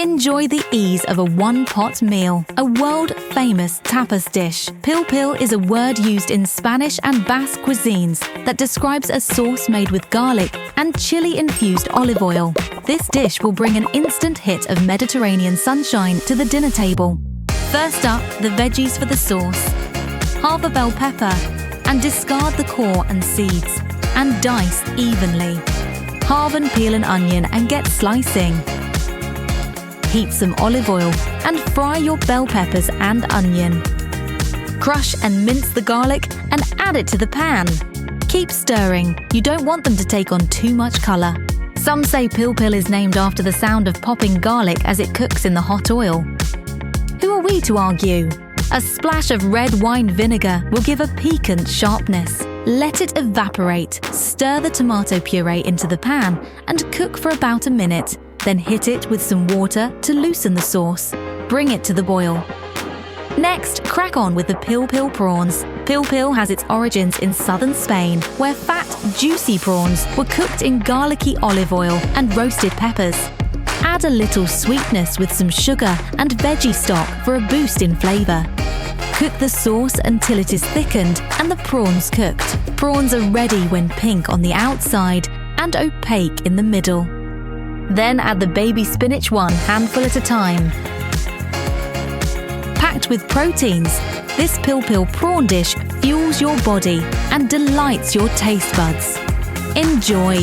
Enjoy the ease of a one-pot meal, a world-famous tapas dish. Pil Pil is a word used in Spanish and Basque cuisines that describes a sauce made with garlic and chili-infused olive oil. This dish will bring an instant hit of Mediterranean sunshine to the dinner table. First up, the veggies for the sauce. Halve a bell pepper and discard the core and seeds, and dice evenly. Halve and peel an onion and get slicing. Heat some olive oil and fry your bell peppers and onion. Crush and mince the garlic and add it to the pan. Keep stirring, you don't want them to take on too much colour. Some say Pil Pil is named after the sound of popping garlic as it cooks in the hot oil. Who are we to argue? A splash of red wine vinegar will give a piquant sharpness. Let it evaporate, stir the tomato puree into the pan and cook for about a minute. Then hit it with some water to loosen the sauce. Bring it to the boil. Next, crack on with the Pil Pil prawns. Pil Pil has its origins in southern Spain, where fat, juicy prawns were cooked in garlicky olive oil and roasted peppers. Add a little sweetness with some sugar and veggie stock for a boost in flavour. Cook the sauce until it is thickened and the prawns cooked. Prawns are ready when pink on the outside and opaque in the middle. Then add the baby spinach one handful at a time. Packed with proteins, this Pil Pil prawn dish fuels your body and delights your taste buds. Enjoy!